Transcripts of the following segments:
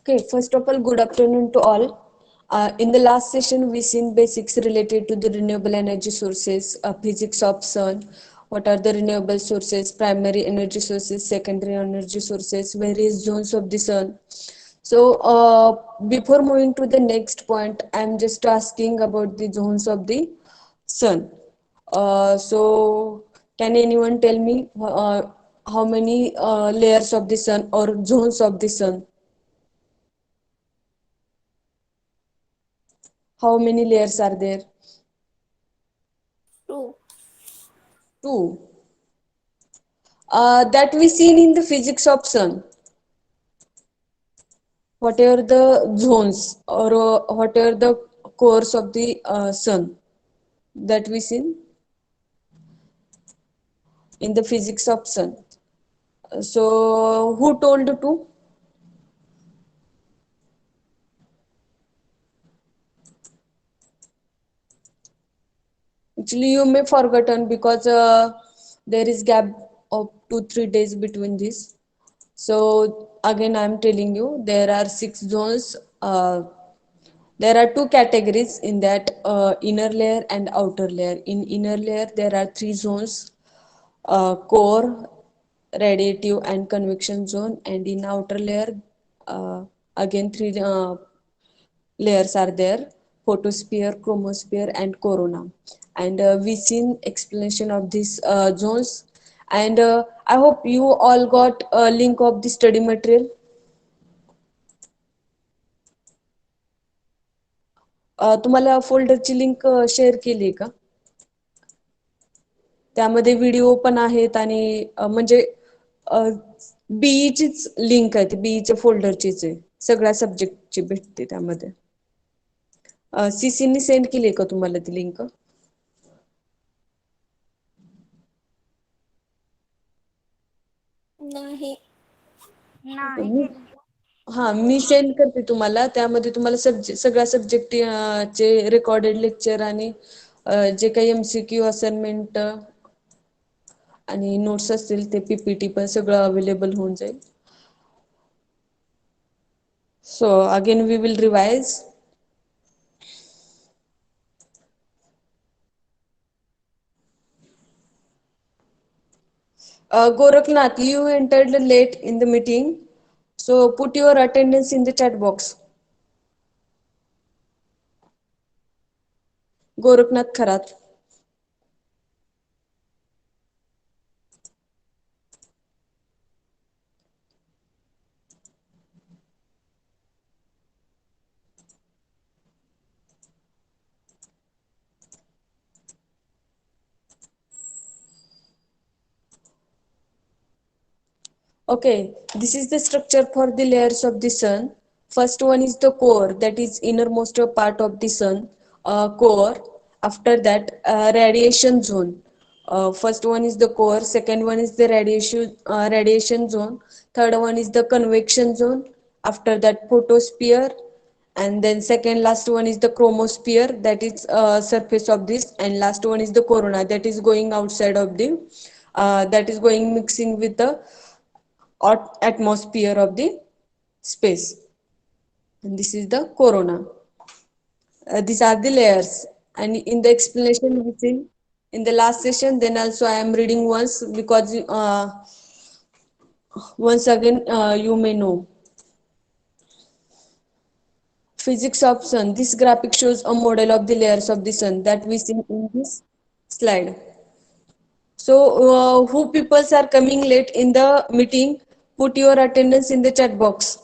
Okay, first of all, good afternoon to all. In the last session, we seen basics related to the renewable energy sources, physics of sun, what are the renewable sources, primary energy sources, secondary energy sources, various zones of the sun. So, before moving to the next point, I'm just asking about the zones of the sun. So, can anyone tell me how many layers of the sun or zones of the sun? How many layers are there? Two. Two. That we seen in the physics of sun. Whatever the zones or whatever the cores of the sun that we seen in the physics of sun. So who told to? Actually, you may forgotten because there is gap of 2-3 days between this. So again, I'm telling you there are six zones. There are two categories in that inner layer and outer layer. In inner layer, there are three zones: core, radiative, and convection zone. And in outer layer, again three layers are there: photosphere, chromosphere, and corona. And we seen explanation of these zones. And I hope you all got a link of the study material. तुम्हाला फोल्डरची link share केली का? त्यामध्ये video पण आहेत आणि म्हणजे बीईचीच link आहे, ती बीईच्या फोल्डरचीच आहे, सगळ्या सब्जेक्टची भेटते त्यामध्ये. सीसीनी सेंड केली का तुम्हाला ती लिंक? नाही. नाही मी केली. हा मी सेंड करते तुम्हाला. त्यामध्ये तुम्हाला सगळ्या सब्जेक्ट चे रेकॉर्डेड लेक्चर आणि जे काही एमसीक्यू असाइनमेंट आणि नोट्स असतील ते पीपीटी पण सगळं अवेलेबल होऊन जाईल. So again we will revise. Goraknath, you entered late in the meeting, so put your attendance in the chat box. Goraknath Kharath. Okay, this is the structure for the layers of the sun. First one is the core, that is innermost part of the sun. Core. After that, radiation zone. First one is the core. Second one is the radiation zone. Third one is the convection zone. After that, photosphere. And then second last one is the chromosphere, that is surface of this. And last one is the corona, that is going outside of the that is going mixing with the atmosphere of the space. And this is the corona. These are the layers. And in the explanation we see in the last session, then also I am reading once because once again you may know. Physics of sun. This graphic shows a model of the layers of the sun that we see in this slide. So who peoples are coming late in the meeting? Put your attendance in the chat box.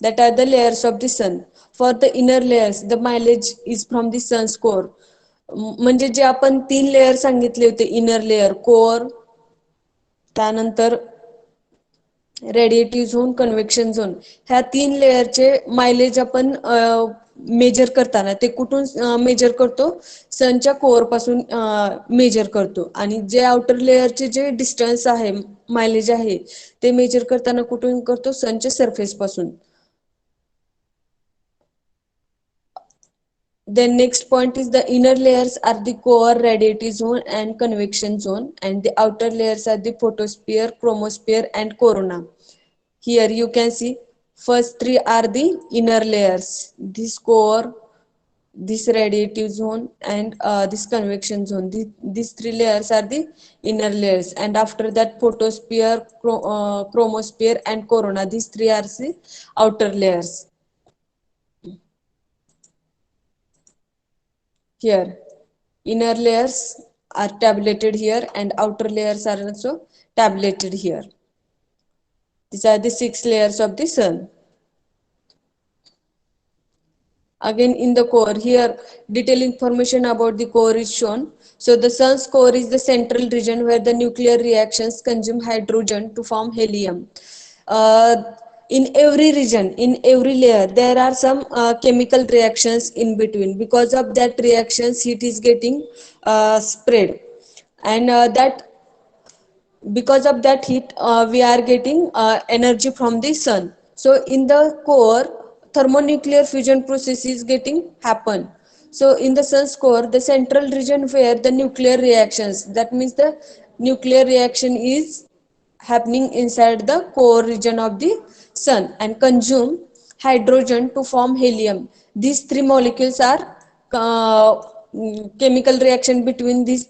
That are the layers of the sun. For the inner layers, the mileage is from the sun's core. म्हणजे जे आपण तीन layer सांगितले होते, inner layer, core, त्यानंतर radiative zone, convection zone, ह्या तीन लेयरचे mileage आपण major करताना ते कुठून मेजर करतो? सनच्या कोअर पासून मेजर करतो. आणि जे आउटर लेयरचे जे डिस्टन्स आहे, मायलेज आहे, ते मेजर करताना कुठून करतो? सनच्या सरफेस पासून. Then next point is the inner layers are the core, radiative zone and convection zone, and the outer layers are the photosphere, chromosphere and corona. Here you can see first three are the inner layers. This core, this radiative zone and this convection zone. These three layers are the inner layers, and after that photosphere, chromosphere and corona. These three are the outer layers. Here inner layers are tabulated here and outer layers are also tabulated here. These are the six layers of the sun. Again in the core, here detailed information about the core is shown. So the sun's core is the central region where the nuclear reactions consume hydrogen to form helium. uh, in every region, in every layer, there are some chemical reactions in between. Because of that reactions, heat is getting spread, and that because of that heat we are getting energy from the sun. So in the core, thermonuclear fusion process is getting happen. So in the sun's core, the central region where the nuclear reactions, that means the nuclear reaction is happening inside the core region of the sun and consume hydrogen to form helium. These three molecules are chemical reaction between these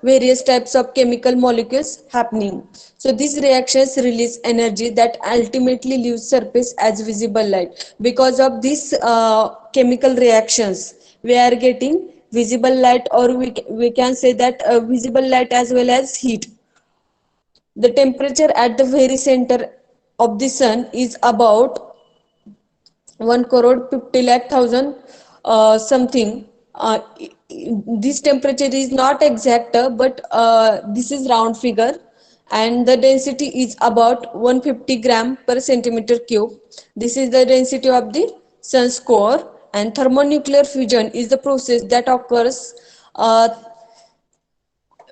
various types of chemical molecules happening. So these reactions release energy that ultimately leaves surface as visible light. Because of these chemical reactions, we are getting visible light, or we can say that visible light as well as heat. The temperature at the very center of the sun is about 1 crore 50 lakh thousand something. This temperature is not exact, but this is round figure, and the density is about 150 gram per centimeter cube. This is the density of the sun's core, and thermonuclear fusion is the process that occurs.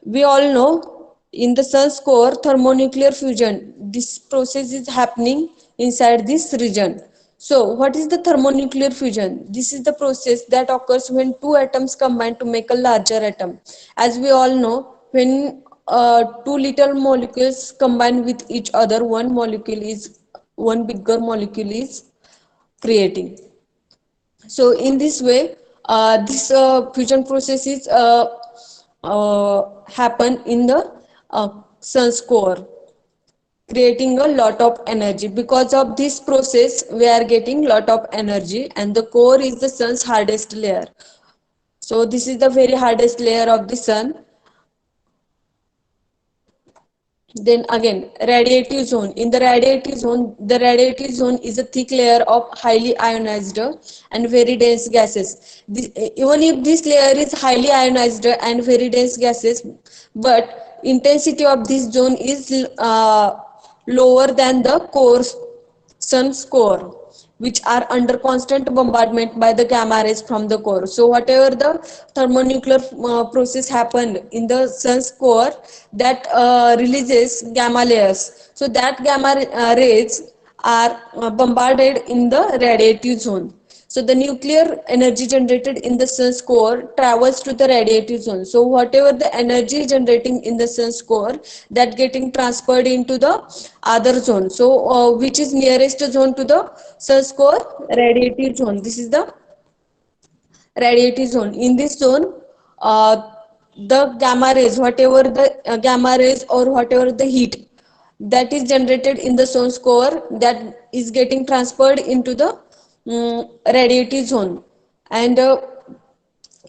We all know in the sun's core, thermonuclear fusion, this process is happening inside this region. So what is the thermonuclear fusion? This is the process that occurs when two atoms combine to make a larger atom. As we all know, when two little molecules combine with each other, one bigger molecule is creating. So in this way, this fusion process is happen in the sun's core, creating a lot of energy. Because of this process, we are getting lot of energy, and the core is the sun's hardest layer. So this is the very hardest layer of the sun. Then again, radiative zone. In the radiative zone is a thick layer of highly ionized and very dense gases. Even if this layer is highly ionized and very dense gases, but intensity of this zone is lower than the core, sun's core, which are under constant bombardment by the gamma rays from the core. So whatever the thermonuclear process happened in the sun's core, that releases gamma layers. So that gamma rays are bombarded in the radiative zone. So the nuclear energy generated in the sun's core travels to the radiative zone. So whatever the energy generating in the sun's core, that getting transferred into the other zone. So which is nearest zone to the sun's core? Radiative zone. This is the radiative zone. In this zone, the gamma rays, whatever the gamma rays or whatever the heat that is generated in the sun's core, that is getting transferred into the radiative zone, and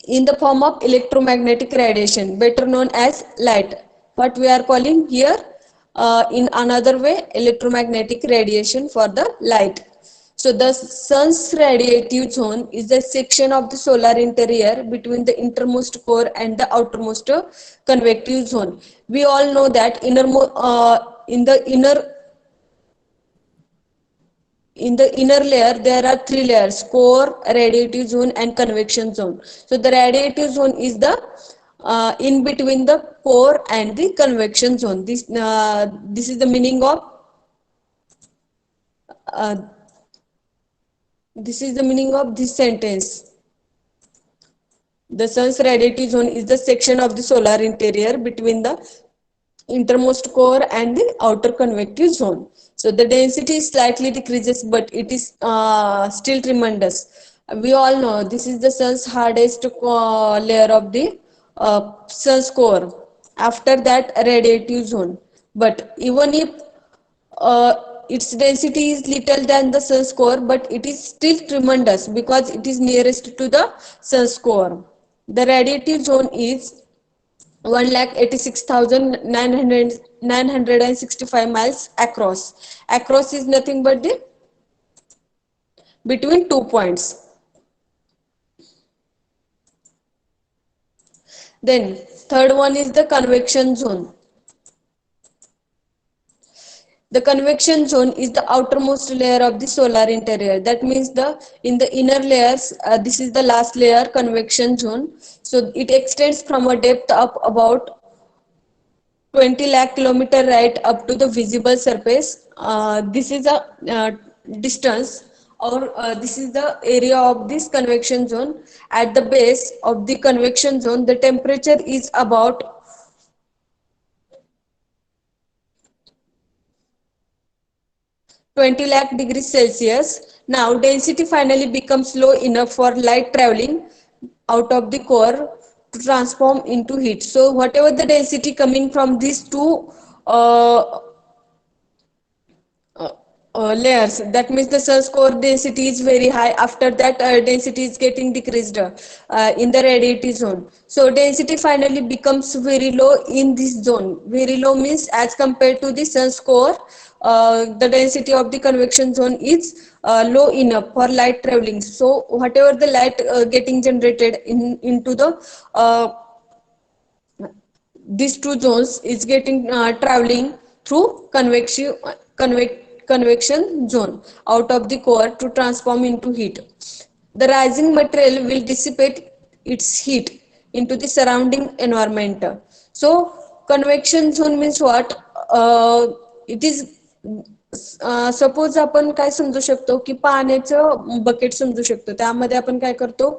in the form of electromagnetic radiation, better known as light. What we are calling here, in another way, electromagnetic radiation for the light. So the sun's radiative zone is the section of the solar interior between the innermost core and the outermost convective zone. We all know that in the inner layer there are three layers: core, radiative zone and convection zone. So the radiative zone is the in between the core and the convection zone. This is the meaning of uh, This is the meaning of this sentence. The sun's radiative zone is the section of the solar interior between the innermost core and the outer convective zone. So the density slightly decreases, but it is still tremendous. We all know this is the sun's hardest layer of the sun's core. After that, radiative zone. But even if its density is little than the sun's core, but it is still tremendous because it is nearest to the sun's core. The radiative zone is 1,86,965 miles across. Across is nothing but the between 2 points. Then third one is the convection zone. The convection zone is the outermost layer of the solar interior. That means the in the inner layers, this is the last layer, convection zone. So it extends from a depth of about 20 lakh kilometer right up to the visible surface. This is a distance, or this is the area of this convection zone. At the base of the convection zone, the temperature is about 20 lakh degrees Celsius. Now density finally becomes low enough for light traveling out of the core to transform into heat. So whatever the density coming from these two uh, uh, layers, that means the sun's core density is very high. After that, density is getting decreased in the radiative zone. So density finally becomes very low in this zone. Very low means as compared to the sun's core, the density of the convection zone is low enough for light traveling. So whatever the light getting generated into the these two zones is getting traveling through convection zone out of the core to transform into heat. The rising material will dissipate its heat into the surrounding environment. So convection zone means what? It is suppose आपण काय समजू शकतो की पाण्याचं bucket समजू शकतो. त्यामध्ये आपण काय करतो,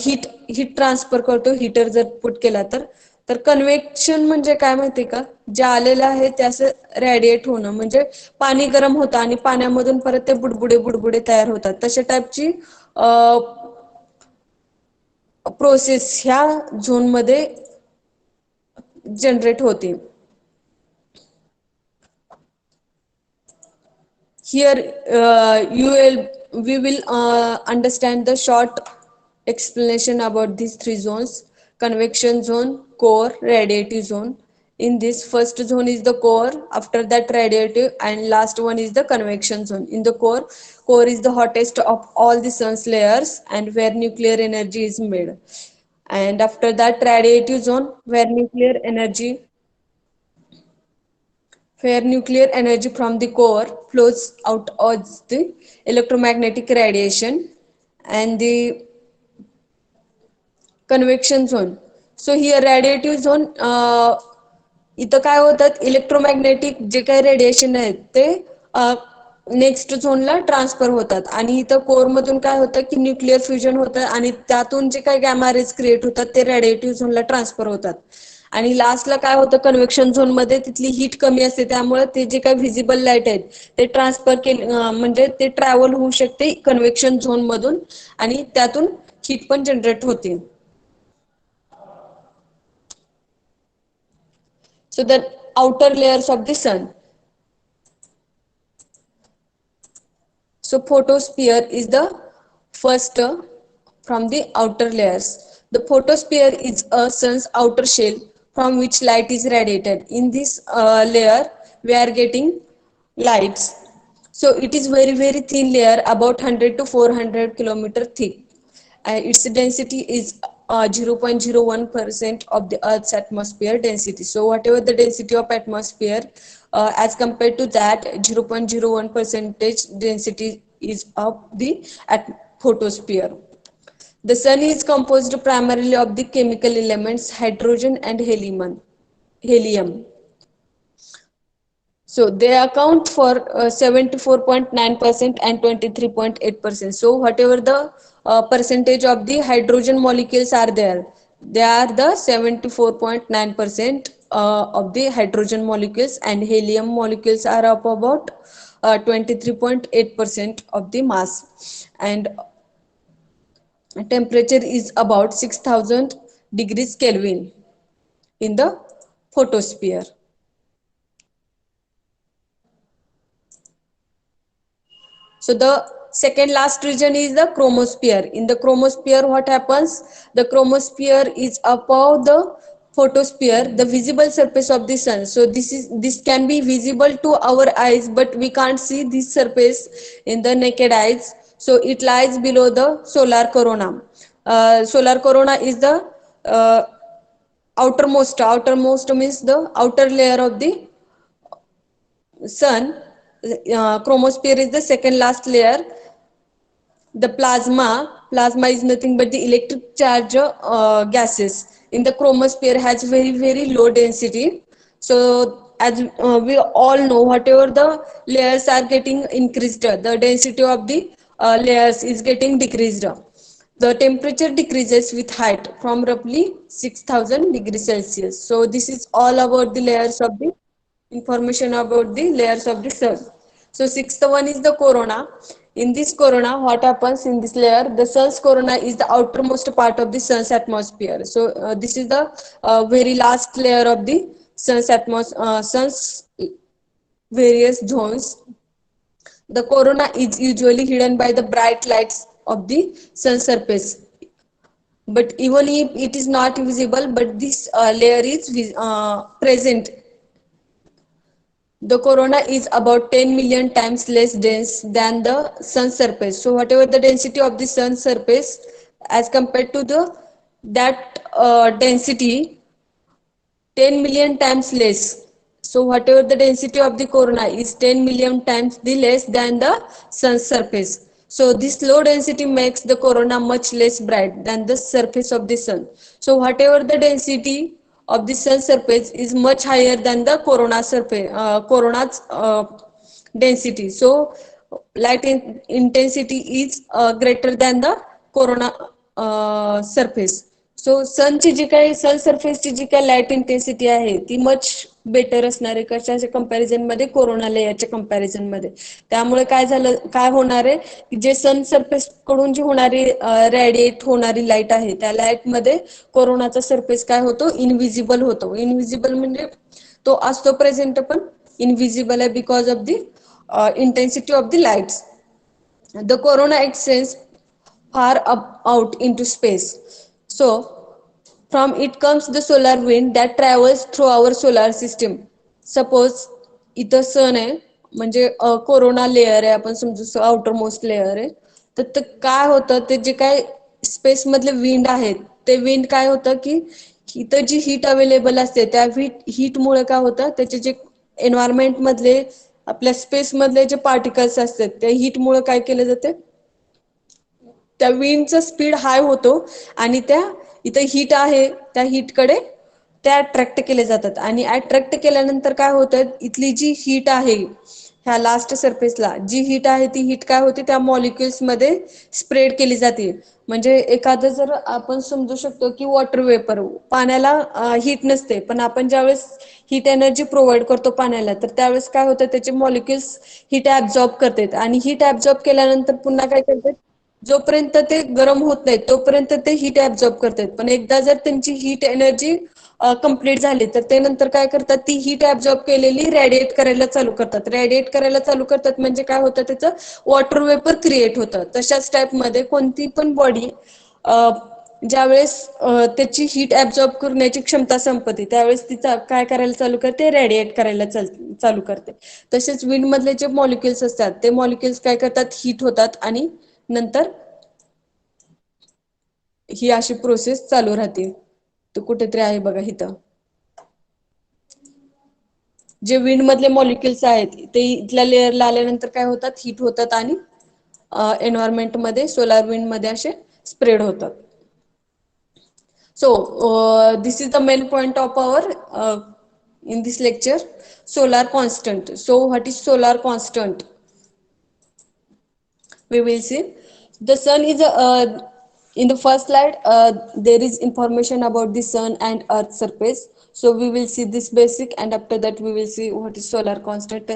हीट हीट ट्रान्सफर करतो. हीटर जर पुट केला तर तर कन्व्हेक्शन म्हणजे काय माहितीये का, जे आलेलं आहे ते असं रॅडिएट होणं, म्हणजे पाणी गरम होतं आणि पाण्यामधून परत ते बुडबुडे बुडबुडे तयार होतात. तशा टाईपची प्रोसेस ह्या झोन मध्ये जनरेट होते. Here we will understand the short explanation about these three zones: convection zone, core, radiative zone. In this first zone is the core, after that radiative, and last one is the convection zone. In the core is the hottest of all the sun's layers and where nuclear energy is made. And after that radiative zone, where nuclear energy from the core flows out as the electromagnetic radiation. And the convection zone, so here radiative zone, इथं काय होतात, electromagnetic जे काही radiation आहेत ते next झोनला transfer होतात. आणि इथं core मधून काय होतं की न्यूक्लिअर फ्युजन होतं आणि त्यातून जे काही गॅमा रेज क्रिएट होतात ते रेडिएटिव्ह झोनला ट्रान्सफर होतात. आणि लास्टला काय होतं, कन्व्हेक्शन झोन मध्ये तिथली हीट कमी असते, त्यामुळे ते जे काही व्हिजिबल लाईट आहेत ते ट्रान्सफर केले, म्हणजे ते ट्रॅव्हल होऊ शकते कन्व्हेक्शन झोन मधून आणि त्यातून हीट पण जनरेट होते. So the outer layers of the sun. So photosphere is the first from the outer layers. The photosphere is a sun's outer shell from which light is radiated. In this layer, we are getting lights. So it is very thin layer, about 100 to 400 kilometer thick. Its density is 0.01% of the Earth's atmosphere density. So whatever the density of atmosphere, as compared to that, 0.01 percentage density is of the photosphere. The sun is composed primarily of the chemical elements hydrogen and helium. So they account for 74.9% and 23.8%. So whatever the percentage of the hydrogen molecules are there, they are the 74.9% of the hydrogen molecules, and helium molecules are up about 23.8% of the mass, and temperature is about 6000 degrees Kelvin in the photosphere. So the second last region is the chromosphere. In the chromosphere, what happens? The chromosphere is above the photosphere, the visible surface of the sun. So this can be visible to our eyes, but we can't see this surface in the naked eyes. So it lies below the solar corona. Solar corona is the outermost means the outer layer of the sun. Chromosphere is the second last layer. The plasma is nothing but the electric charge gases in the chromosphere has very low density. So as we all know, whatever the layers are getting increased, the density of the layers is getting decreased. The temperature decreases with height from roughly 6000 degrees Celsius. So this is all about the layers of the information about the layers of the sun. So sixth one is the corona. In this corona, what happens in this layer? The sun's corona is the outermost part of the sun's atmosphere. So this is the very last layer of the sun's various zones. The corona is usually hidden by the bright lights of the sun surface. But even if it is not visible, but this layer is present. The corona is about 10 million times less dense than the sun's surface. So whatever the density of the sun's surface as compared to the that density 10 million times less. So whatever the density of the corona is 10 million times the less than the sun's surface. So this low density makes the corona much less bright than the surface of the sun. So whatever the density of the sun surface is much higher than the corona's density. So intensity is greater than the corona surface. सो सनची जी काही सन सरफेसची जी काही light intensity आहे ती much better असणार आहे कशाच्या comparison मध्ये corona लेयरच्या comparison मध्ये. त्यामुळे काय होणार आहे की जे सन सरफेस कडून जी होणारी रेडिएट होणारी लाईट आहे त्या लाईट मध्ये कोरोनाचा सरफेस काय होतो इनविजिबल होतो. इनविजिबल म्हणजे तो असतो प्रेझेंट पण इनविजिबल आहे because of the intensity of the lights. The corona extends far up out into space. So from it comes the solar wind that travels through our solar system. Suppose इथं सन आहे म्हणजे corona layer आहे आपण समजू outer most layer आहे तर काय होतं ते जे काय स्पेस मधले विंड आहेत ते विंड काय होतं की इथं जी हीट अवेलेबल असते त्या हीट मुळे काय होतं त्याचे जे एन्व्हायरमेंट मधले आपल्या स्पेस मधले जे पार्टिकल्स असतात त्या हीट मुळे काय केलं जाते त्या विंडचा स्पीड हाय होतो आणि त्या इथं हीट आहे त्या हीटकडे त्या अट्रॅक्ट केले जातात आणि अट्रॅक्ट केल्यानंतर काय होतं इथली जी हीट आहे ह्या लास्ट सरफेसला जी हीट आहे ती हीट काय होते त्या मॉलिक्युल्स मध्ये स्प्रेड केली जाते. म्हणजे एखादं जर आपण समजू शकतो की वॉटर वेपर पाण्याला हीट नसते पण आपण ज्यावेळेस हीट एनर्जी प्रोव्हाइड करतो पाण्याला तर त्यावेळेस काय होतं त्याचे मॉलिक्युल्स हीट ऍब्झॉर्ब करतात आणि हीट ऍब्झॉर्ब केल्यानंतर पुन्हा काय करतात जोपर्यंत ते गरम होत नाही तोपर्यंत ते हीट ऍब्झॉर्ब करतात पण एकदा जर त्यांची हीट एनर्जी कंप्लीट झाली तर ते नंतर काय करतात ती हीट ऍब्झॉर्ब केलेली रेडिएट करायला चालू करतात. रेडिएट करायला चालू करतात म्हणजे काय होतं त्याचं वॉटर वेपर क्रिएट होतं. तशाच टाइप मध्ये कोणती पण बॉडी ज्यावेळेस त्याची हीट ऍब्झॉर्ब करण्याची क्षमता संपते त्यावेळेस तिचा काय करायला चालू करते रेडिएट करायला चालू करते. तसेच विंड मधले जे मॉलिक्युल्स असतात ते मॉलिक्युल्स काय करतात हीट होतात आणि नंतर ही अशी प्रोसेस चालू राहते. तर कुठेतरी आहे बघा इथं जे विंड मधले मॉलिक्युल्स आहेत ते इथल्या लेअरला आल्यानंतर काय होतात हीट होतात आणि एन्व्हायरमेंट मध्ये सोलार विंड मध्ये असे स्प्रेड होतात. So this is the main point of our in this lecture, solar constant. So what is solar constant? We will see. The sun is a in the first slide there is information about the sun and earth surface. So we will see this basic, and after that we will see what is solar constant.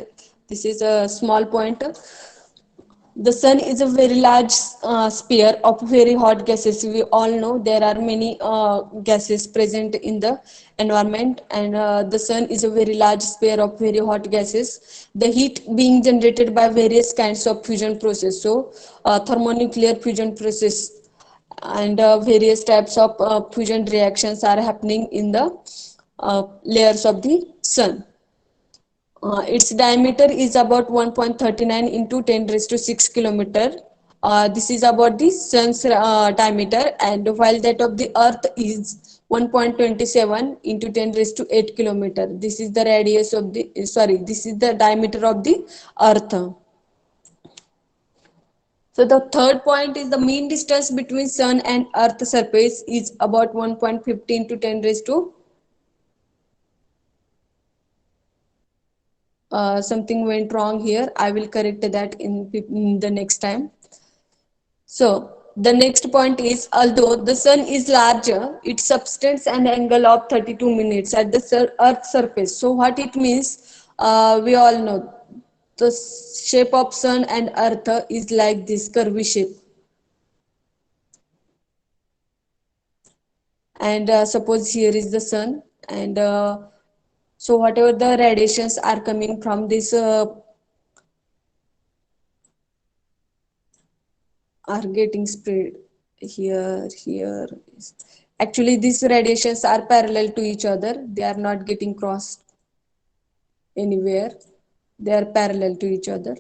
This is a small point. The sun is a very large sphere of very hot gases. We all know there are many gases present in the environment, and the sun is a very large sphere of very hot gases. The heat being generated by various kinds of fusion process. So, thermonuclear fusion process and various types of fusion reactions are happening in the layers of the sun. Its diameter is about 1.39 into 10 raised to 6 kilometer. This is about the sun's diameter, and while that of the earth is 1.27 into 10 raised to 8 kilometer. This is the radius of the, sorry, this is the diameter of the earth. So the third point is the mean distance between sun and earth surface is about 1.15 to 10 raised to something went wrong here. I will correct that in the next time. So the next point is, although the sun is larger, it subtends an angle of 32 minutes at the earth surface. So what it means, we all know the shape of sun and earth is like this curvy shape. And suppose here is the sun, and so whatever the radiations are coming from this are getting spread here. Actually, these radiations are parallel to each other. They are not getting crossed anywhere. They are parallel to each other.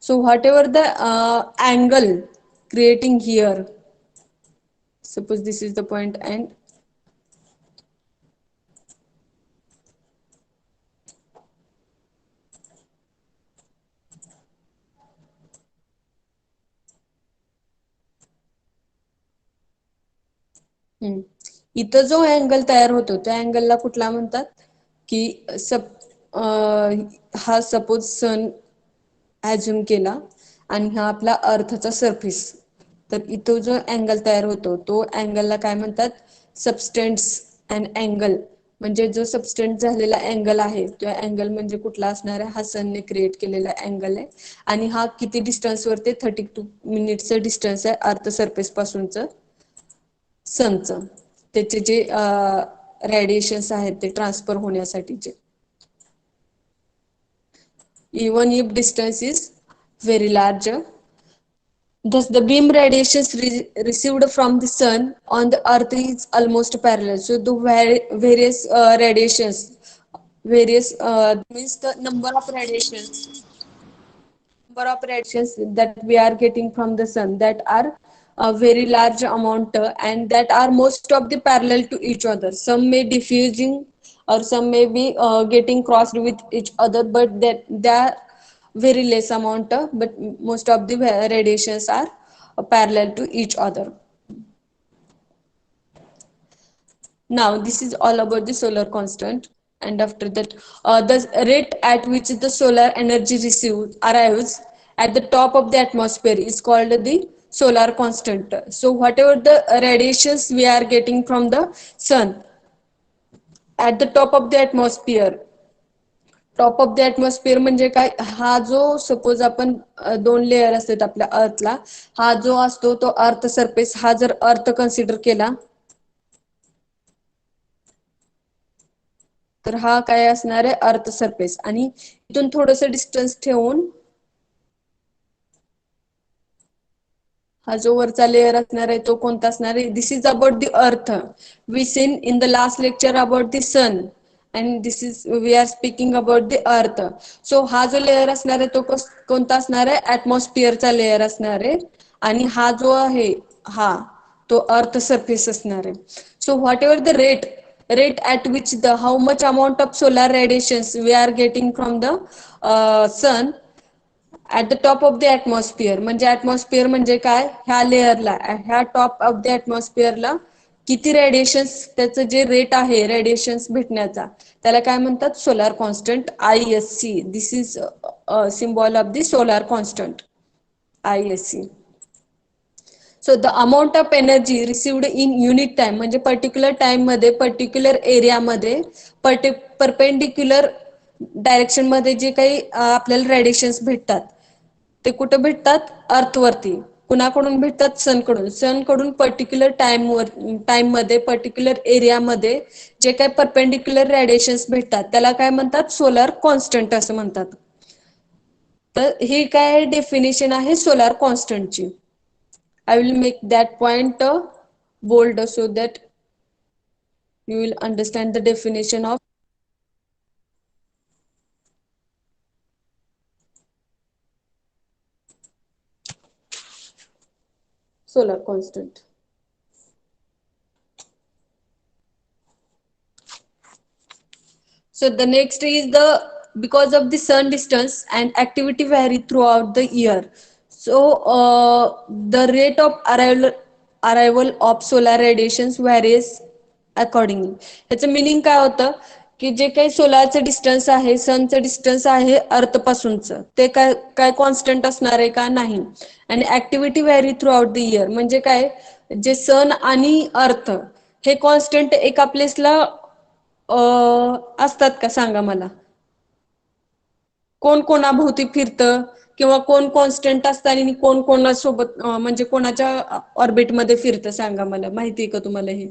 So whatever the angle creating here, suppose this is the point, and इथं जो angle तयार होतो त्या अँगलला कुठला म्हणतात की हा suppose सन assume केला आणि हा आपला अर्थचा सरफेस, तर इथं जो अँगल तयार होतो तो अँगलला काय म्हणतात, सबस्टन्स अँड अँगल. म्हणजे जो सबस्टन्स झालेला अँगल आहे तो अँगल म्हणजे कुठला असणार आहे, हा सनने क्रिएट केलेला अँगल आहे. आणि हा किती डिस्टन्स वरती, 32 मिनिटचं डिस्टन्स आहे अर्थ सरफेस पासूनचं सनचं. त्याचे जे रेडिएशन्स आहेत ते transfer होण्यासाठीचे. Even if distance is very large, thus the beam radiations received from the sun on the earth is almost parallel. So the various radiations, various means the number of radiations that we are getting from the sun, that are a very large amount, and that are most of the parallel to each other. Some may diffusing, or some may be getting crossed with each other, but that they are very less amount, but most of the radiations are parallel to each other. Now this is all about the solar constant, and after that the rate at which the solar energy received arrives at the top of the atmosphere is called the solar constant. So whatever the radiations we are getting from the sun at the top of the atmosphere म्हणजे काय, हा जो suppose आपण दोन layer असतात आपल्या अर्थला, हा जो असतो तो अर्थ सरफेस, हा जर अर्थ कन्सिडर केला तर हा काय असणार आहे, अर्थ सरफेस. आणि इथून थोडस डिस्टन्स ठेवून हा जो वरचा लेअर असणार आहे तो कोणता असणार आहे, this is about the earth. We seen in the last lecture about the sun, and this is we are speaking about the earth. So हा जो लेअर असणार आहे तो कोणता असणार आहे, ऍटमॉस्फिअरचा लेअर असणार आहे. आणि हा जो आहे हा तो अर्थ सरफेस असणार आहे. So what ever the rate at which the how much amount of solar radiations we are getting from the sun at the top of the atmosphere. म्हणजे atmosphere म्हणजे काय, ह्या लेअरला, ह्या टॉप ऑफ द atmosphere ला किती radiation, त्याचं जे rate आहे radiations भेटण्याचा, त्याला काय म्हणतात, solar constant, ISC. This is symbol of the solar constant, ISC. So the amount of energy received in unit time, म्हणजे पर्टिक्युलर टाइम मध्ये पर्टिक्युलर एरियामध्ये परपेंडिक्युलर डायरेक्शन मध्ये जे काही आपल्याला रेडिएशन्स भेटतात, ते कुठे भेटतात, अर्थवरती. कुणाकडून भेटतात, सनकडून. सनकडून पर्टिक्युलर टाइम मध्ये पर्टिक्युलर एरियामध्ये जे काही परपेंडिक्युलर रेडिएशन्स भेटतात, त्याला काय म्हणतात, सोलार कॉन्स्टंट असं म्हणतात. तर ही काय डेफिनेशन आहे solar कॉन्स्टंटची. I will make that point bold so that you will understand the definition of solar constant. So the next is the, because of the sun distance and activity vary throughout the year. So the rate of arrival of solar radiations varies accordingly. ह्याचं meaning काय होतं, की जे काही सोलारचं distance आहे, सनचं distance आहे अर्थ पासूनचं, ते काय काय कॉन्स्टंट असणार आहे का, नाही. आणि activity vary throughout the year, म्हणजे काय, जे सन आणि अर्थ हे कॉन्स्टंट एका प्लेसला असतात का, सांगा मला. कोण कोणाभोवती फिरतं, किंवा कोण कॉन्स्टंट असतं आणि कोण कोणासोबत म्हणजे कोणाच्या ऑर्बिटमध्ये फिरतं, सांगा मला. माहिती आहे का तुम्हाला हे.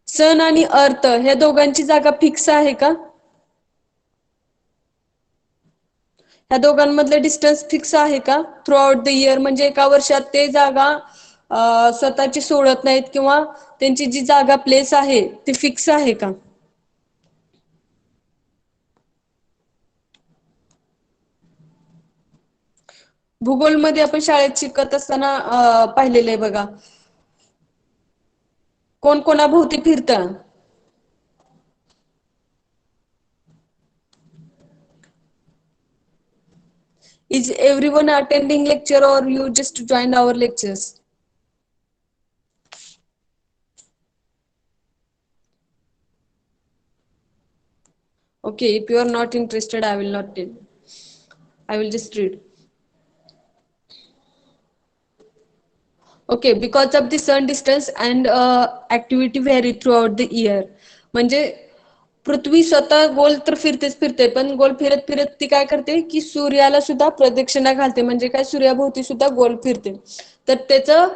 सन आणि अर्थ ह्या दोघांची जागा फिक्स आहे का, ह्या दोघांमधलं डिस्टन्स फिक्स आहे का थ्रू आउट द इयर, म्हणजे एका वर्षात ते जागा स्वतःची सोडत नाहीत, किंवा त्यांची जी जागा प्लेस आहे ती फिक्स आहे का. भूगोलमध्ये आपण शाळेत शिकत असताना पाहिलेलं आहे बघा, कोण कोणाभोवती फिरतं. Is everyone attending lecture or you just joined our lectures? Okay, if you are not interested, I will not tell. I will just read. Okay, because of the sun distance and activity vary throughout the year. म्हणजे पृथ्वी स्वतः गोल तर फिरतेच फिरते, पण गोल फिरत फिरत ती काय करते, की सूर्याला सुद्धा प्रदक्षिणा घालते, म्हणजे काय, सूर्याभोवती सुद्धा गोल फिरते. तर त्याचं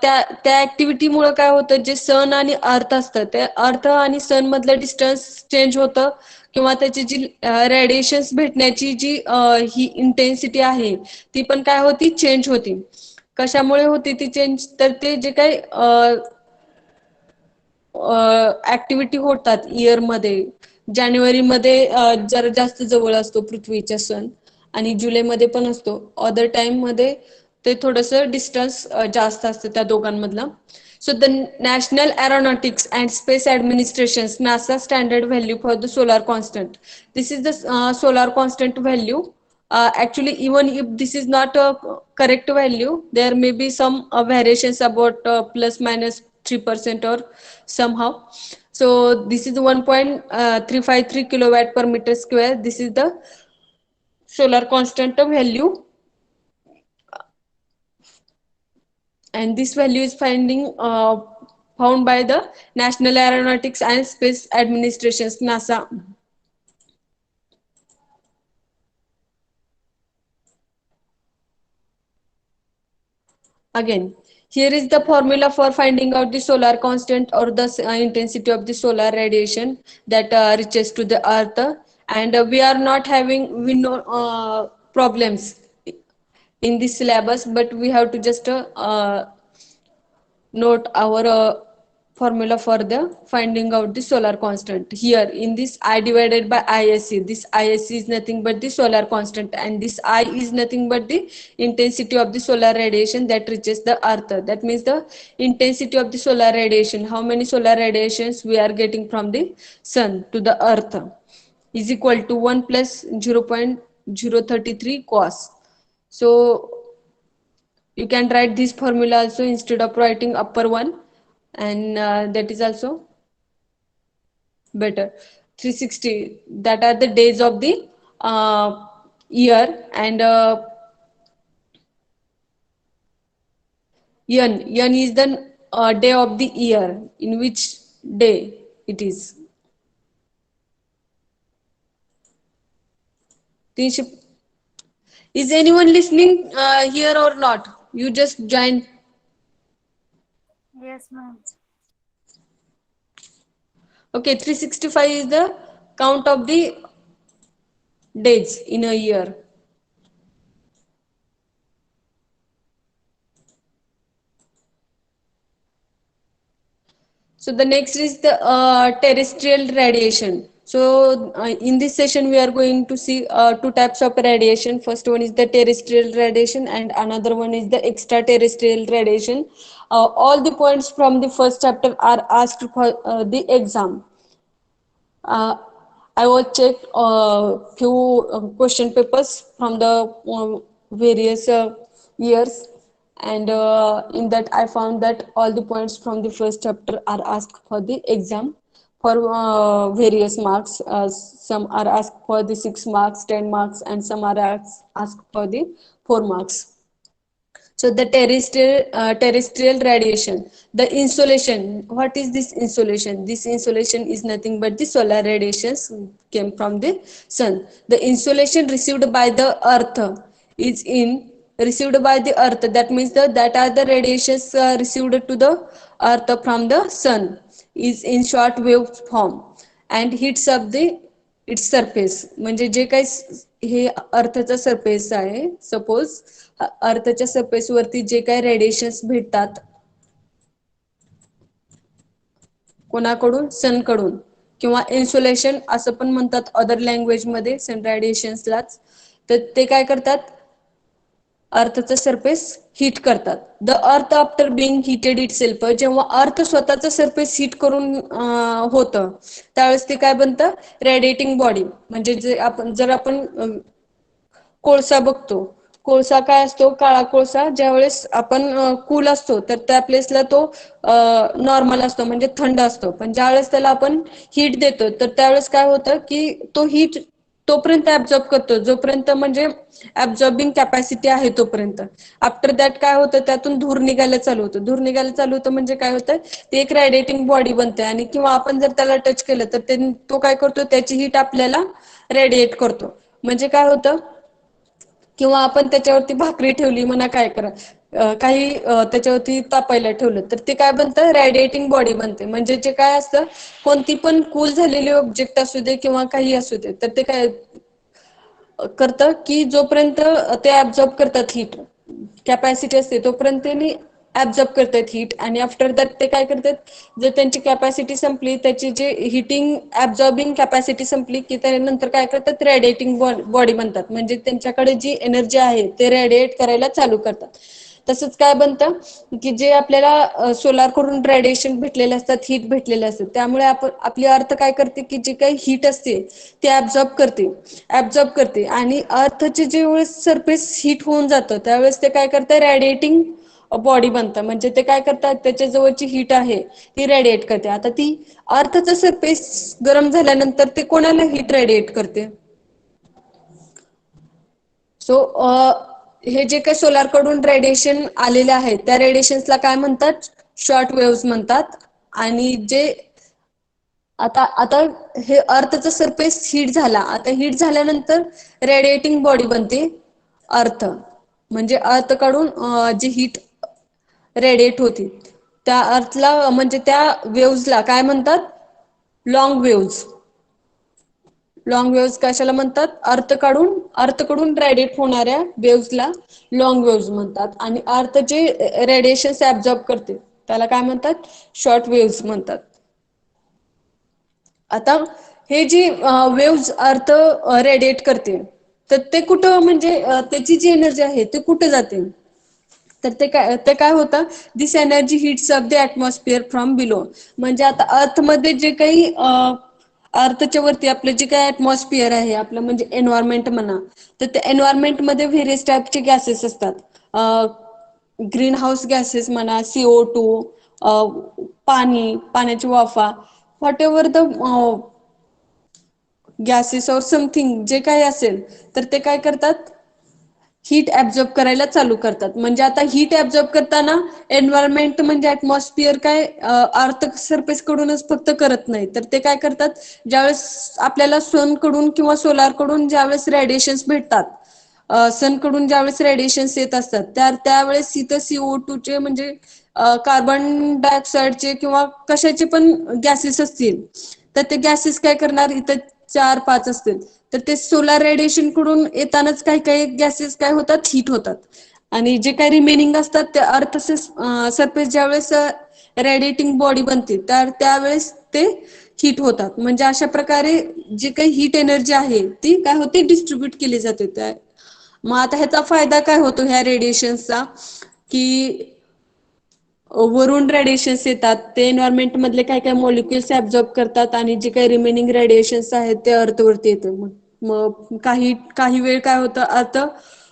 त्या त्या ऍक्टिव्हिटीमुळे काय होतं, जे सन आणि अर्थ असतं, त्या अर्थ आणि सन मधलं डिस्टन्स चेंज होतं, किंवा त्याची जी रेडिएशन्स भेटण्याची जी ही इंटेन्सिटी आहे, ती पण काय होती, चेंज होती. कशामुळे होती ती चेंज, तर ते जे काही ऍक्टिव्हिटी होतात इयर मध्ये, जानेवारीमध्ये जरा जास्त जवळ असतो पृथ्वीच्या सन, आणि जुलैमध्ये पण असतो. अदर टाइम मध्ये ते थोडस डिस्टन्स जास्त असतं त्या दोघांमधलं. So the National Aeronautics and Space Administration's NASA standard value for the solar constant. This is the solar constant value. Actually, even if this is not a correct value, there may be some variations about plus minus 3% or somehow. So this is 1.353 kilowatt per meter square. This is the solar constant value, and this value is found by the National Aeronautics and Space Administrations, NASA. Again, here is the formula for finding out the solar constant, or the intensity of the solar radiation that reaches to the earth. And we are not having problems in this syllabus, but we have to just note our formula for the finding out the solar constant. Here in this, I divided by ISC. This ISC is nothing but the solar constant, and this I is nothing but the intensity of the solar radiation that reaches the earth. That means the intensity of the solar radiation, how many solar radiations we are getting from the sun to the earth, is equal to 1 plus 0.033 cos. So You can write this formula also instead of writing upper one, and that is also better. 360, that are the days of the year, and Yan is the day of the year, in which day it is. 300. Is anyone listening here or not? You just join. Yes, ma'am. Okay, 365 is the count of the days in a year. So the next is the terrestrial radiation. So in this session we are going to see two types of radiation. First one is the terrestrial radiation and another one is the extraterrestrial radiation. All the points from the first chapter are asked for the exam. Uh, I was checked few question papers from the various years, and in that I found that all the points from the first chapter are asked for the exam for various marks. Some are asked for the 6 marks, 10 marks, and some are asked for the 4 marks. So the terrestrial radiation, the insolation. What is this insolation? This insolation is nothing but the solar radiations came from the sun. The insolation received by the earth is in received by the earth. That means that are the radiations received to the earth from the sun is in short wave form and heats up the its surface. म्हणजे जे काही हे अर्थचा surface आहे, suppose अर्थच्या surface वरती जे काही radiations भेटतात कोणाकडून, सनकडून, किंवा insulation असं पण म्हणतात अदर लँग्वेज मध्ये सन रेडिएशन्सलाच. तर ते काय करतात, अर्थचा सरफेस हीट करतात. The earth after being heated itself, जेव्हा अर्थ स्वतःचा सरफेस हीट करून होतं त्यावेळेस ते काय बनतं, रेडिएटिंग बॉडी. म्हणजे जे आपण जर आपण कोळसा बघतो, कोळसा काय असतो, काळा कोळसा ज्यावेळेस आपण कूल असतो तर त्या प्लेसला तो नॉर्मल असतो म्हणजे थंड असतो. पण ज्यावेळेस त्याला आपण हीट देतो तर त्यावेळेस काय होतं की तो हीट तोपर्यंत ऍब्झॉर्ब करतो जोपर्यंत म्हणजे ऍब्झॉर्बिंग कॅपॅसिटी आहे तोपर्यंत. आफ्टर दॅट काय होतं, त्यातून धूर निघायला चालू होतं. धूर निघायला चालू होतं म्हणजे काय होतं, ते एक रेडिएटिंग बॉडी बनते. आणि किंवा आपण जर त्याला टच केलं तर तो काय करतो, त्याची हीट आपल्याला रेडिएट करतो. म्हणजे काय होतं, किंवा आपण त्याच्यावरती भाकरी ठेवली म्हणा, काय करा काही त्याच्यावरती तापायला ठेवलं तर ते काय बनतं, रेडिएटिंग बॉडी बनते. म्हणजे जे काय असतं, कोणती पण कूल झालेली ऑब्जेक्ट असू दे किंवा काही असू दे, तर ते काय करतं की जोपर्यंत ते ऍब्झॉर्ब करतात हीट कॅपॅसिटी असते तोपर्यंत त्यांनी ऍब्झॉर्ब करतात हीट. आणि आफ्टर दॅट ते काय करतात, जर त्यांची कॅपॅसिटी संपली, त्याची जे हिटिंग ऍब्झॉर्बिंग कॅपॅसिटी संपली की त्यानंतर काय करतात, रेडिएटिंग बॉडी बनतात. म्हणजे त्यांच्याकडे जी एनर्जी आहे ते रेडिएट करायला चालू करतात. तसंच काय बनतं की जे आपल्याला सोलार कडून रेडिएशन भेटलेले असतात, हीट भेटलेले असतात, त्यामुळे आपण आपली अर्थ काय करते की जे काही हीट असते ते ऍब्झॉर्ब करते. आणि अर्थचे जे वेळेस सरफेस हीट होऊन जातं त्यावेळेस ते काय करतं, रेडिएटिंग बॉडी बनतं. म्हणजे ते काय करतात, त्याच्या जवळची हीट आहे ती रेडिएट करते. आता ती अर्थचं सरफेस गरम झाल्यानंतर ते कोणाला हीट रेडिएट करते. सो हे जे काही सोलार कडून रेडिएशन आलेले आहेत त्या रेडिएशन्सला काय म्हणतात, शॉर्ट वेव्स म्हणतात. आणि जे आता आता हे अर्थचा सरफेस हीट झाला, आता हीट झाल्यानंतर रेडिएटिंग बॉडी बनते अर्थ. म्हणजे अर्थ कडून जी हीट रेडिएट होती त्या अर्थला म्हणजे त्या वेव्हजला काय म्हणतात, लॉंग वेव्ज. लॉंग वेव्स कशाला म्हणतात, अर्थकडून रेडिएट होणाऱ्या वेव्सला लॉंग वेव्स म्हणतात. आणि अर्थ जे रेडिएशन ऍब्झॉर्ब करते त्याला काय म्हणतात, शॉर्ट वेव्स म्हणतात. आता हे जी वेव्स अर्थ रेडिएट करते तर ते कुठं, म्हणजे त्याची जी एनर्जी आहे ते कुठे जाते, तर ते काय होतं, this energy hits up the atmosphere from below. म्हणजे आता अर्थ मध्ये जे काही अर्थच्या वरती आपलं जे काही ऍटमॉस्फिअर आहे आपलं, म्हणजे एन्व्हायरमेंट म्हणा, तर त्या एन्व्हायरमेंट मध्ये व्हेरियस टाईपचे गॅसेस असतात. ग्रीन हाऊस गॅसेस म्हणा, CO2, पाणी, पाण्याची वाफा, व्हॉट एव्हर द गॅसेस और समथिंग जे काही असेल, तर ते काय करतात, हीट ऍब्झॉर्ब करायला चालू करतात. म्हणजे आता हीट ऍब्झॉर्ब करताना एन्व्हायरमेंट म्हणजे ऍटमॉस्फिअर काय अर्थ सरफेस कडूनच फक्त करत नाही, तर ते काय करतात, ज्यावेळेस आपल्याला सन कडून किंवा सोलार कडून ज्यावेळेस रेडिएशन्स भेटतात, सन कडून ज्यावेळेस रेडिएशन्स येत असतात, त्यावेळेस इथं CO2 चे म्हणजे कार्बन डायऑक्साइडचे किंवा कशाचे पण गॅसेस असतील, तर ते गॅसेस काय करणार, इथं 4-5 असतील, तर ते सोलार रेडिएशन कडून येतानाच काही काही गॅसेस काय होतात, हीट होतात. आणि जे काही रिमेनिंग असतात ते अर्थ सरफेस ज्यावेळेस रेडिएटिंग बॉडी बनते, तर त्यावेळेस ते हीट होतात. म्हणजे अशा प्रकारे जी काही हीट एनर्जी आहे ती काय होते, डिस्ट्रीब्यूट केली जाते. मग आता ह्याचा फायदा काय होतो ह्या रेडिएशन्सचा, की वरून रेडिएशन्स येतात, ते एन्व्हायरमेंट मधले काही काही मॉलिक्युल्स ऍब्झॉर्ब करतात, आणि जे काही रिमेनिंग रेडिएशन्स आहेत ते अर्थवरती येते. मग काही काही वेळ काय होतं,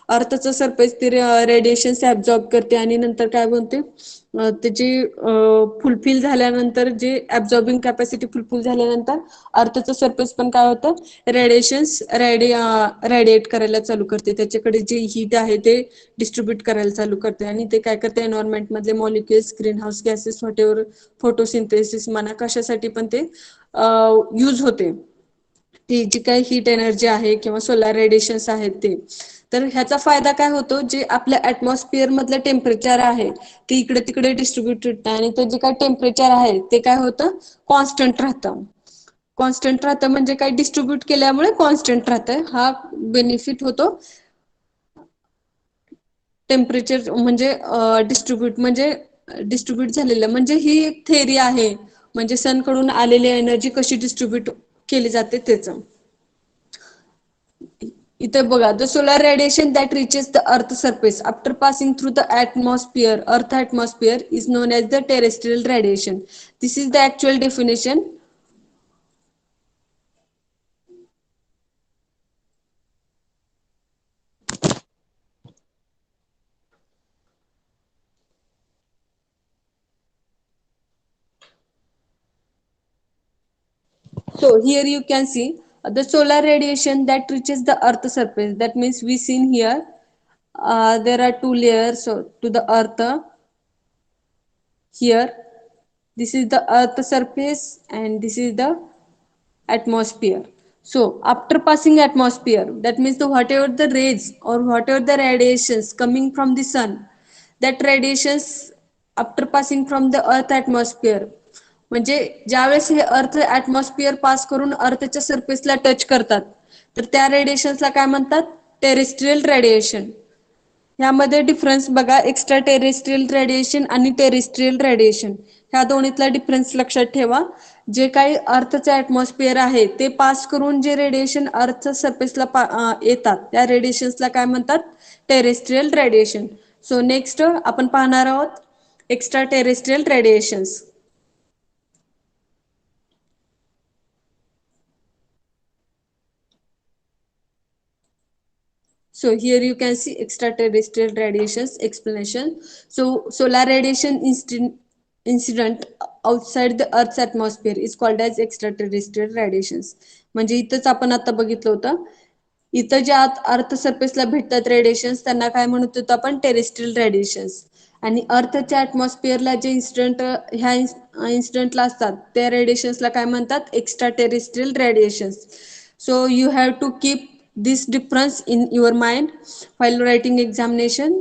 अर्थचं सरफेस ते रेडिएशन्स ऍब्झॉर्ब करते, आणि नंतर काय बनते, त्याची फुलफिल झाल्यानंतर, जे ऍब्झॉर्बिंग कॅपॅसिटी फुलफिल झाल्यानंतर अर्थचं सरफेस पण काय होतं, रेडिएशन्स रेडिएट करायला चालू करते, त्याच्याकडे जे हीट आहे ते डिस्ट्रीब्यूट करायला चालू करते, आणि ते काय करते, एन्व्हायरमेंट मधले molecules, green house gases, whatever photosynthesis म्हणा, कशासाठी पण ते यूज होते, ती जी काही हीट एनर्जी आहे किंवा सोलार रेडिएशन्स आहेत ते. तर ह्याचा फायदा काय होतो, जे आपल्या ऍटमॉस्फिअर मधलं टेम्परेचर आहे ते इकडे तिकडे डिस्ट्रीब्युट होतं, आणि ते जे काय टेम्परेचर आहे ते काय होतं, कॉन्स्टंट राहतं. कॉन्स्टंट राहतं म्हणजे काय, डिस्ट्रीब्यूट केल्यामुळे कॉन्स्टंट राहतं, हा बेनिफिट होतो टेम्परेचर म्हणजे डिस्ट्रीब्यूट झालेलं. म्हणजे ही एक थेअरी आहे, म्हणजे सन कडून आलेली एनर्जी कशी डिस्ट्रीब्यूट केली जाते त्याच. इथे बघा, the solar radiation that reaches the earth surface after passing through the atmosphere, earth atmosphere, is known as the terrestrial radiation. This is the actual definition. So here you can see the solar radiation that reaches the earth surface. That means we seen here there are two layers to the earth. Here this is the earth surface and this is the atmosphere. So after passing atmosphere, that means the whatever the rays or whatever the radiations coming from the sun, that radiations after passing from the earth atmosphere, म्हणजे ज्यावेळेस हे अर्थ atmosphere पास करून अर्थच्या सरफेसला touch करतात, तर त्या रेडिएशन्सला काय म्हणतात, terrestrial radiation. ह्यामध्ये difference बघा, एक्स्ट्रा टेरेस्ट्रियल रेडिएशन आणि टेरेस्ट्रियल रेडिएशन, ह्या दोन्हीतला डिफरन्स लक्षात ठेवा. जे काही अर्थचं ऍटमॉस्फिअर आहे ते पास करून जे रेडिएशन अर्थ सरफेसला येतात, त्या रेडिएशन्सला काय म्हणतात, टेरेस्ट्रियल रेडिएशन. सो नेक्स्ट आपण पाहणार आहोत extra terrestrial radiations. So here you can see extraterrestrial radiations explanation. So solar radiation incident outside the Earth's atmosphere is called as extraterrestrial radiations. म्हणजे इथंच आपण आता बघितलं होतं, इथं ज्या अर्थ सरफेसला भेटतात रेडिएशन्स त्यांना काय म्हणत होतो आपण, टेरेस्ट्रियल रेडिएशन्स. आणि अर्थच्या ऍटमॉस्फिअरला जे इन्सिडेंट ह्या इन्सिडेंटला असतात त्या रेडिएशन्सला काय म्हणतात, extra terrestrial radiations. So you have to keep this difference in your mind while writing examination.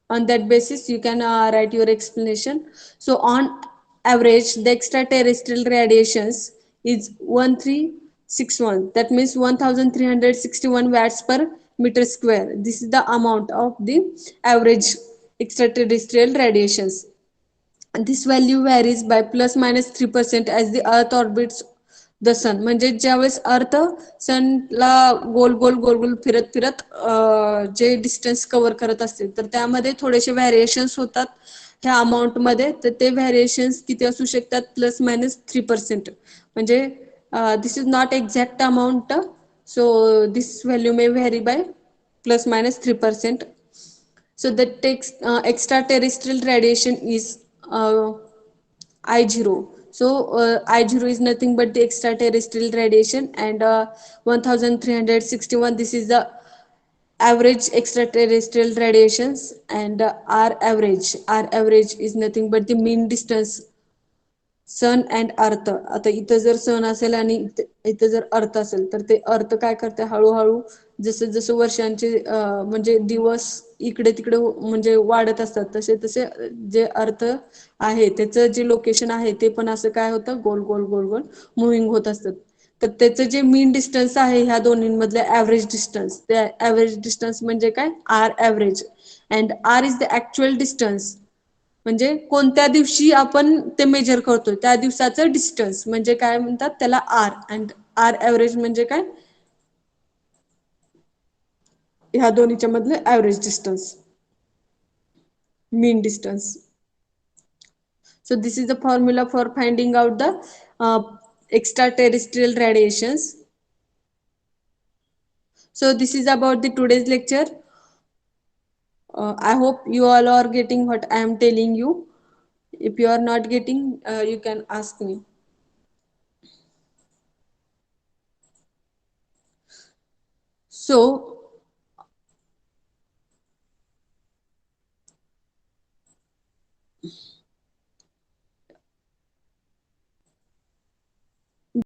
On that basis you can write your explanation. So on average the extraterrestrial radiations is 1361, that means 1361 watts per meter square. This is the amount of the average extraterrestrial radiations. And this value varies by plus minus 3% as the earth orbits the sun. म्हणजे ज्यावेळेस अर्थ सनला गोल गोल गोल गोल फिरत फिरत जे distance cover करत असतील, तर त्यामध्ये थोडेसे variations होतात ह्या अमाऊंट मध्ये. तर ते व्हॅरिएशन्स किती असू शकतात, प्लस मायनस 3%. म्हणजे this is not exact amount, so this value may vary by plus minus 3%. So the text extraterrestrial radiation is I0. So I0 is nothing but the extraterrestrial radiation, and 1361, this is the average extraterrestrial radiations, and R average is nothing but the mean distance sun and earth. आता इथं जर सन असेल आणि इथं जर अर्थ असेल तर ते अर्थ काय करते, हळूहळू जसं जसं वर्षांचे म्हणजे दिवस इकडे तिकडे म्हणजे वाढत असतात, तसे तसे जे अर्थ आहे त्याचं जे लोकेशन आहे ते पण असं काय होतं, गोल गोल गोल गोल मुव्हिंग होत असतात. तर त्याचं जे मीन डिस्टन्स आहे ह्या दोन्हींमधले ॲव्हरेज डिस्टन्स, त्या ॲव्हरेज डिस्टन्स म्हणजे काय, R average. And R is the actual distance, म्हणजे कोणत्या दिवशी आपण ते मेजर करतोय त्या दिवसाचं डिस्टन्स म्हणजे काय म्हणतात त्याला, आर. अँड आर ॲव्हरेज म्हणजे काय, ह्या दोन्हीच्या मधलं average distance, mean distance. So this is the formula for finding out the extraterrestrial radiations. So this is about the today's lecture. I hope you all are getting what I am telling you. If you are not getting, you can ask me. So